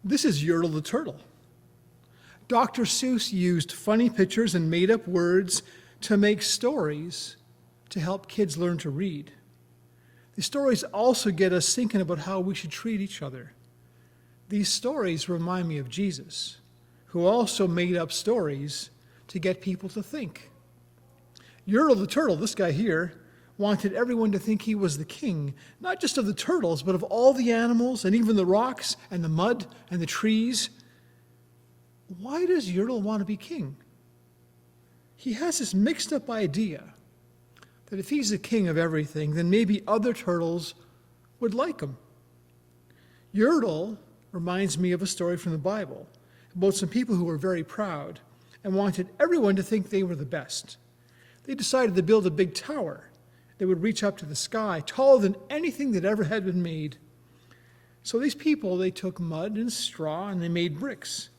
This is Yertle the turtle. Dr. Seuss used funny pictures and made-up words to make stories to help kids learn to read. The stories also get us thinking about how we should treat each other. These stories remind me of Jesus, who also made up stories to get people to think. Yertle the turtle, this guy here, wanted everyone to think he was the king, not just of the turtles, but of all the animals and even the rocks and the mud and the trees. Why does Yertle want to be king? He has this mixed up idea that if he's the king of everything, then maybe other turtles would like him. Yertle reminds me of a story from the Bible about some people who were very proud and wanted everyone to think they were the best. They decided to build a big tower that would reach up to the sky, taller than anything that ever had been made. So these people, they took mud and straw and they made bricks.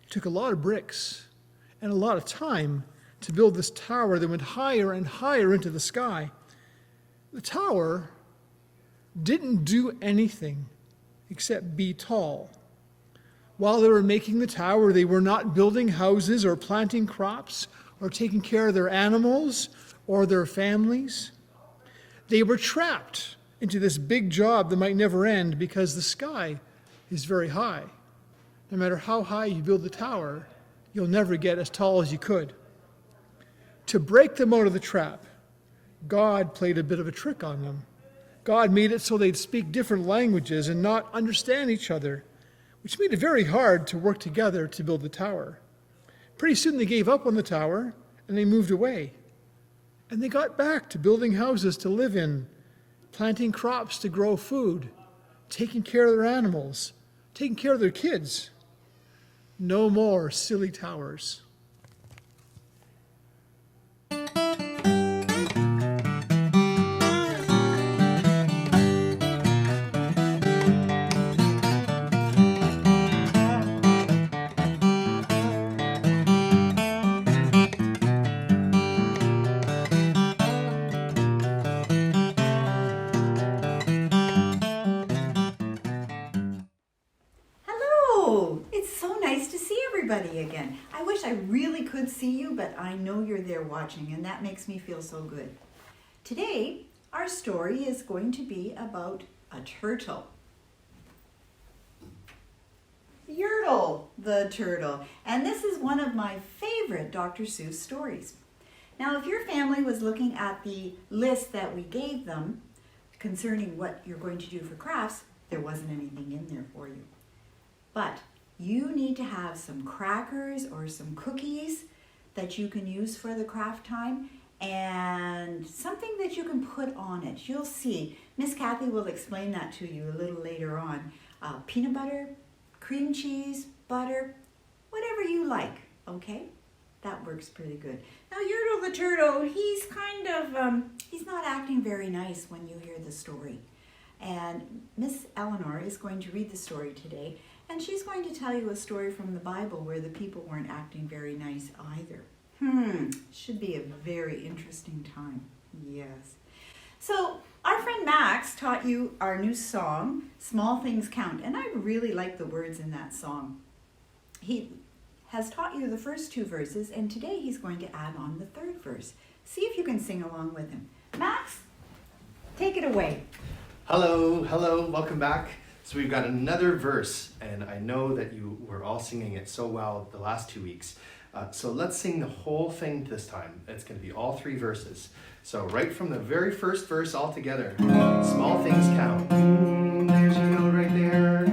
It took a lot of bricks and a lot of time to build this tower that went higher and higher into the sky. The tower didn't do anything except be tall. While they were making the tower, they were not building houses or planting crops or taking care of their animals or their families. They were trapped into this big job that might never end because the sky is very high. No matter how high you build the tower, you'll never get as tall as you could. To break them out of the trap, God played a bit of a trick on them. God made it so they'd speak different languages and not understand each other, which made it very hard to work together to build the tower. Pretty soon they gave up on the tower and they moved away. And they got back to building houses to live in, planting crops to grow food, taking care of their animals, taking care of their kids. No more silly towers. Again. I wish I really could see you, but I know you're there watching, and that makes me feel so good. Today, our story is going to be about a turtle. Yertle the turtle. And this is one of my favorite Dr. Seuss stories. Now, if your family was looking at the list that we gave them concerning what you're going to do for crafts, there wasn't anything in there for you. But you need to have some crackers or some cookies that you can use for the craft time and something that you can put on it. You'll see. Miss Kathy will explain that to you a little later on. Peanut butter, cream cheese, butter, whatever you like, okay? That works pretty good. Now, Yertle the turtle, he's kind of, he's not acting very nice when you hear the story. And Miss Eleanor is going to read the story today. And she's going to tell you a story from the Bible where the people weren't acting very nice either. Should be a very interesting time. Yes. So our friend Max taught you our new song, Small Things Count. And I really like the words in that song. He has taught you the first two verses, and today he's going to add on the third verse. See if you can sing along with him. Max, take it away. Hello, welcome back. So we've got another verse, and I know that you were all singing it so well the last 2 weeks. So let's sing the whole thing this time. It's going to be all three verses. So right from the very first verse all together. Small things count. There's your note right there.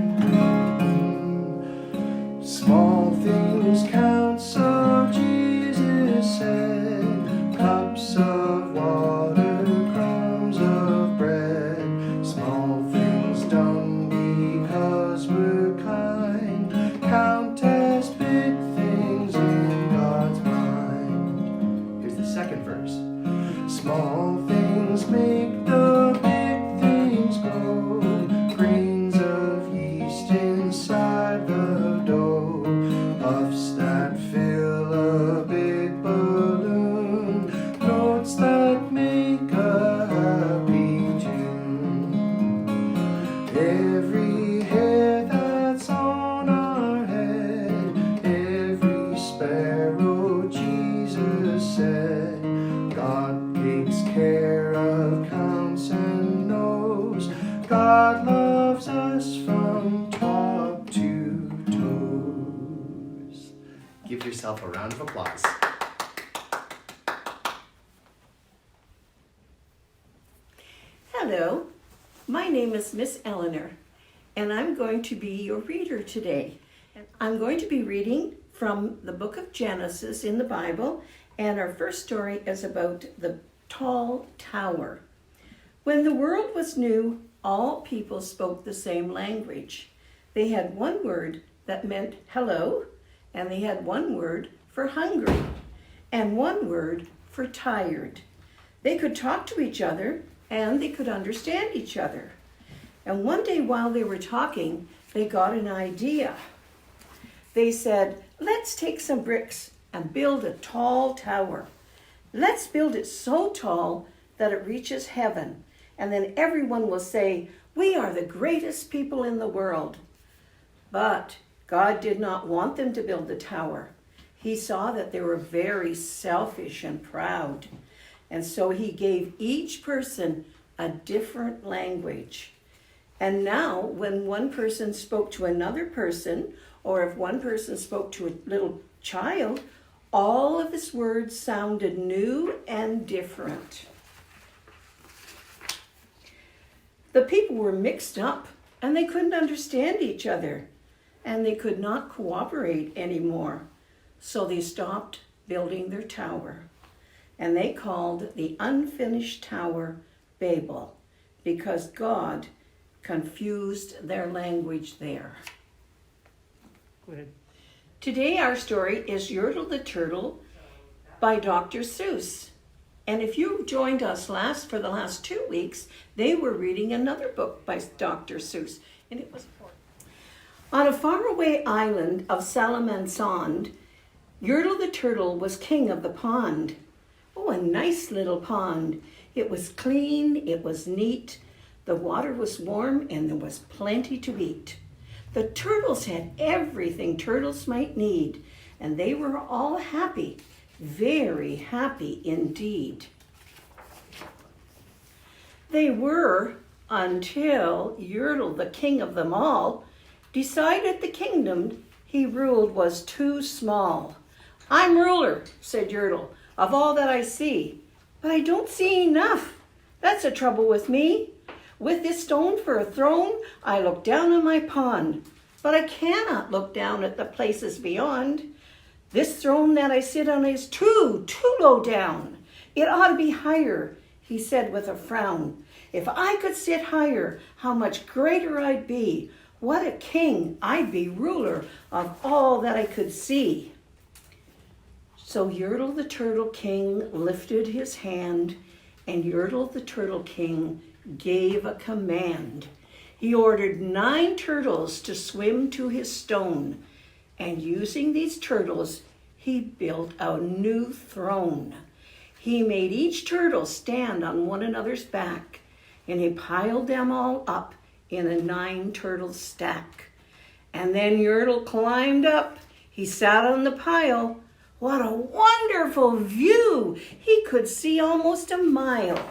Small things count, so Jesus said. Cups of water, crumbs of bread. Small things done because we're kind, count as big things in God's mind. Here's the second verse. Small things make the big things grow. yourself a round of applause. Hello, my name is Miss Eleanor, and I'm going to be your reader today. I'm going to be reading from the book of Genesis in the Bible, and our first story is about the tall tower. When the world was new, all people spoke the same language. They had one word that meant hello, and they had one word for hungry, and one word for tired. They could talk to each other, and they could understand each other. And one day while they were talking, they got an idea. They said, let's take some bricks and build a tall tower. Let's build it so tall that it reaches heaven, and then everyone will say, we are the greatest people in the world. But God did not want them to build the tower. He saw that they were very selfish and proud. And so he gave each person a different language. And now when one person spoke to another person, or if one person spoke to a little child, all of his words sounded new and different. The people were mixed up and they couldn't understand each other and they could not cooperate anymore. So they stopped building their tower. And they called the unfinished tower Babel because God confused their language there. Go ahead. Today our story is Yertle the Turtle by Dr. Seuss. And if you joined us for the last 2 weeks, they were reading another book by Dr. Seuss. And it was on a faraway island of Salamansond, Yertle the Turtle was king of the pond. Oh, a nice little pond. It was clean, it was neat, the water was warm, and there was plenty to eat. The turtles had everything turtles might need, and they were all happy, very happy indeed. They were until Yertle, the king of them all, decided the kingdom he ruled was too small. I'm ruler, said Yertle, of all that I see, but I don't see enough. That's the trouble with me. With this stone for a throne, I look down on my pond, but I cannot look down at the places beyond. This throne that I sit on is too low down. It ought to be higher, he said with a frown. If I could sit higher, how much greater I'd be. What a king, I'd be ruler of all that I could see. So Yertle the Turtle King lifted his hand, and Yertle the Turtle King gave a command. He ordered 9 turtles to swim to his stone, and using these turtles, he built a new throne. He made each turtle stand on one another's back, and he piled them all up in a 9 turtle stack. And then Yertle climbed up. He sat on the pile. What a wonderful view! He could see almost a mile.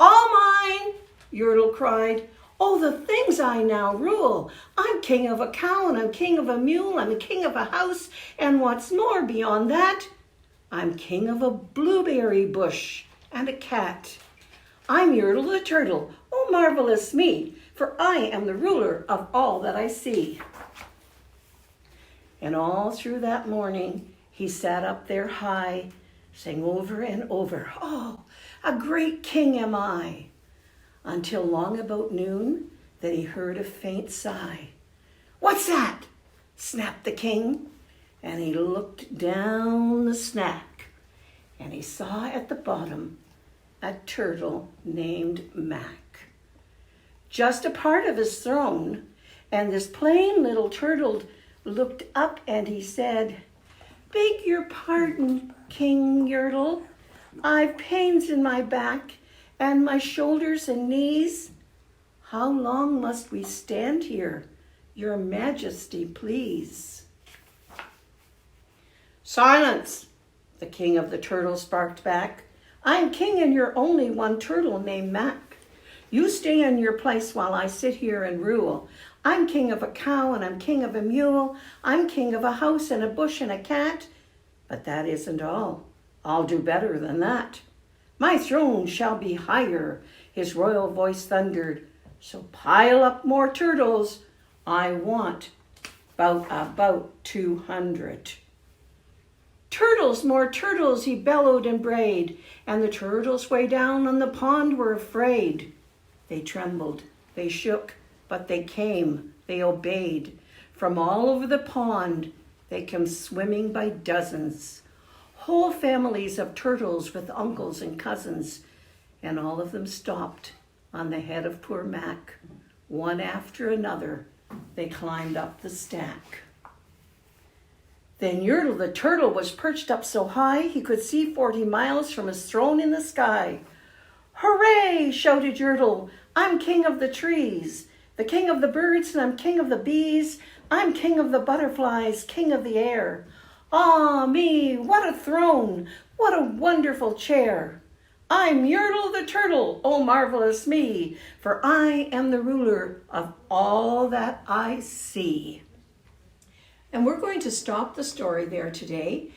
All mine, Yertle cried. Oh, the things I now rule. I'm king of a cow and I'm king of a mule. I'm king of a house. And what's more beyond that, I'm king of a blueberry bush and a cat. I'm Yertle the Turtle. Oh, marvelous me, for I am the ruler of all that I see. And all through that morning, he sat up there high, sang over and over, oh, a great king am I, until long about noon that he heard a faint sigh. What's that? Snapped the king, and he looked down the snack, and he saw at the bottom a turtle named Mac. Just a part of his throne, and this plain little turtle looked up and he said, beg your pardon, King Yertle. I've pains in my back and my shoulders and knees. How long must we stand here? Your Majesty, please. Silence, the king of the turtles barked back. I'm king and you're only one turtle named Mac. You stay in your place while I sit here and rule. I'm king of a cow and I'm king of a mule. I'm king of a house and a bush and a cat. But that isn't all. I'll do better than that. My throne shall be higher, his royal voice thundered. So pile up more turtles. I want about 200. Turtles, more turtles, he bellowed and brayed, and the turtles way down on the pond were afraid. They trembled, they shook, but they came, they obeyed. From all over the pond, they come swimming by dozens. Whole families of turtles with uncles and cousins, and all of them stopped on the head of poor Mac. One after another, they climbed up the stack. Then Yertle the turtle was perched up so high he could see 40 miles from his throne in the sky. Hooray, shouted Yertle, I'm king of the trees, the king of the birds, and I'm king of the bees. I'm king of the butterflies, king of the air. Ah me, what a throne, what a wonderful chair. I'm Yertle the turtle, oh marvelous me, for I am the ruler of all that I see. And we're going to stop the story there today.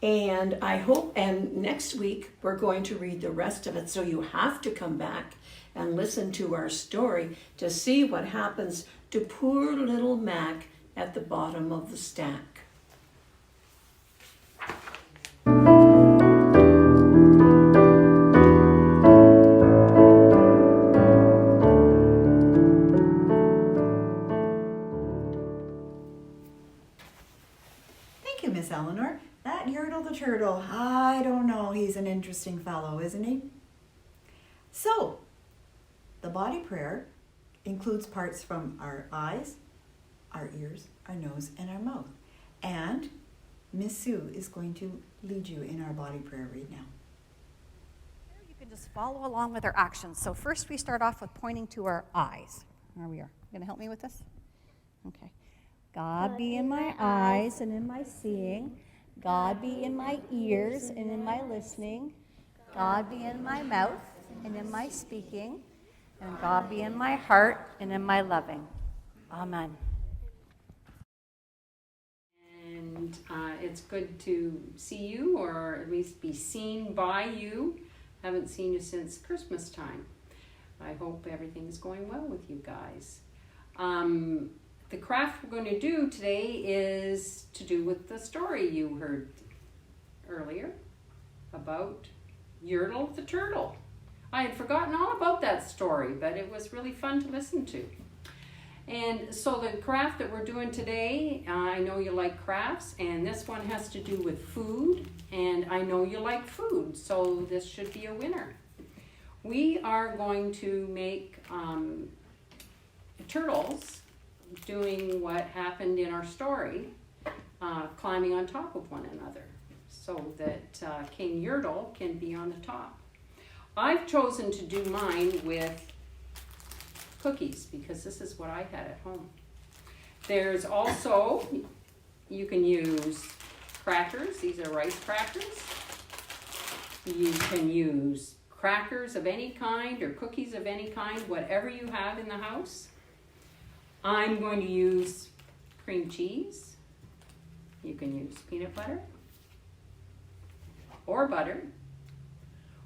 And I hope, and next week we're going to read the rest of it. So you have to come back and listen to our story to see what happens to poor little Mac at the bottom of the stack. Thank you, Miss Eleanor. That Yertle the turtle, I don't know, he's an interesting fellow, isn't he? So, the body prayer includes parts from our eyes, our ears, our nose, and our mouth. And Miss Sue is going to lead you in our body prayer right now. You can just follow along with our actions. So first we start off with pointing to our eyes. There we are. You going to help me with this? Okay. God be in my eyes and in my seeing. God be in my ears and in my listening. God be in my mouth and in my speaking. And God be in my heart and in my loving. Amen. And it's good to see you, or at least be seen by you. Haven't seen you since Christmas time. I hope everything's going well with you guys. The craft we're going to do today is to do with the story you heard earlier about Yertle the turtle. I had forgotten all about that story, but it was really fun to listen to. And so the craft that we're doing today, I know you like crafts, and this one has to do with food, and I know you like food, so this should be a winner. We are going to make turtles doing what happened in our story, climbing on top of one another, so that King Yertle can be on the top. I've chosen to do mine with cookies because this is what I had at home. There's also, you can use crackers. These are rice crackers. You can use crackers of any kind or cookies of any kind, whatever you have in the house. I'm going to use cream cheese. You can use peanut butter or butter.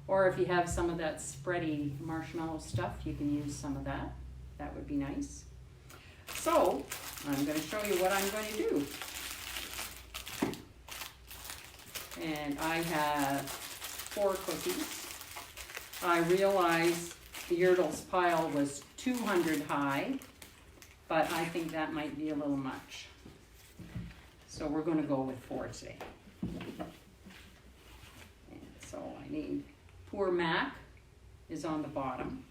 Or if you have some of that spready marshmallow stuff, you can use some of that. That would be nice. So, I'm going to show you what I'm going to do. And I have 4 cookies. I realized the Yertle's pile was 200 high, but I think that might be a little much. So we're going to go with 4 today. And so I need, poor Mac is on the bottom.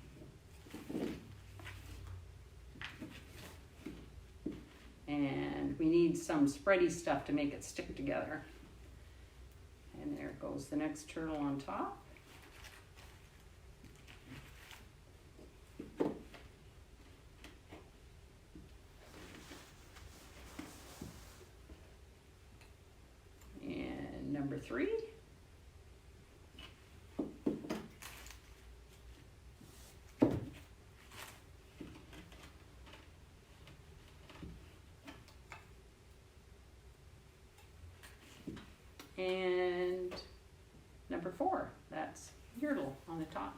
And we need some spready stuff to make it stick together. And there goes the next turtle on top. And number 3. And number 4, that's Yertle on the top.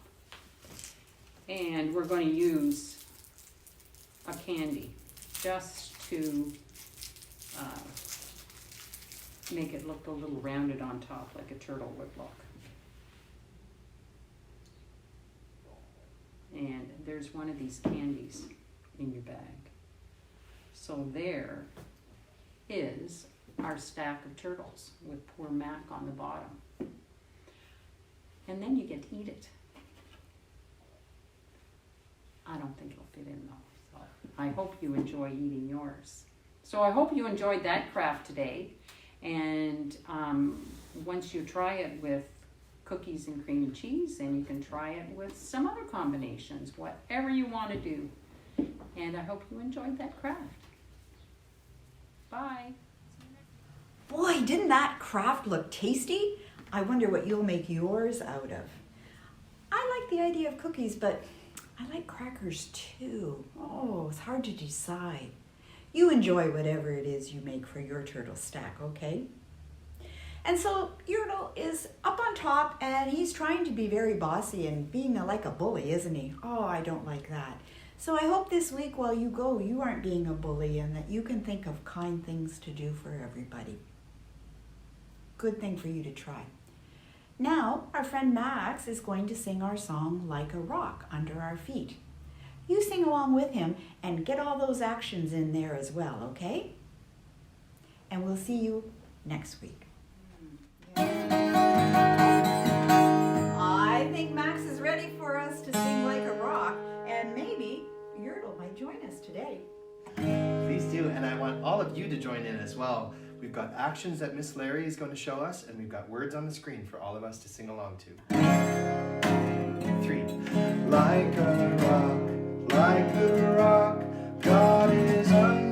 And we're going to use a candy just to make it look a little rounded on top like a turtle would look. And there's one of these candies in your bag. So there is our stack of turtles with poor Mac on the bottom. And then you get to eat it. I don't think it'll fit in though, so I hope you enjoy eating yours. So I hope you enjoyed that craft today, and once you try it with cookies and cream and cheese, and you can try it with some other combinations, whatever you want to do. And I hope you enjoyed that craft. Bye. Boy, didn't that craft look tasty? I wonder what you'll make yours out of. I like the idea of cookies, but I like crackers too. Oh, it's hard to decide. You enjoy whatever it is you make for your turtle stack, okay? And so Yertle is up on top, and he's trying to be very bossy and being like a bully, isn't he? Oh, I don't like that. So I hope this week while you go, you aren't being a bully and that you can think of kind things to do for everybody. Good thing for you to try. Now, our friend Max is going to sing our song, Like a Rock, Under Our Feet. You sing along with him and get all those actions in there as well, okay? And we'll see you next week. I think Max is ready for us to sing Like a Rock, and maybe Yertle might join us today. Please do, and I want all of you to join in as well. We've got actions that Miss Larry is going to show us, and we've got words on the screen for all of us to sing along to. 3. Like a rock, God is under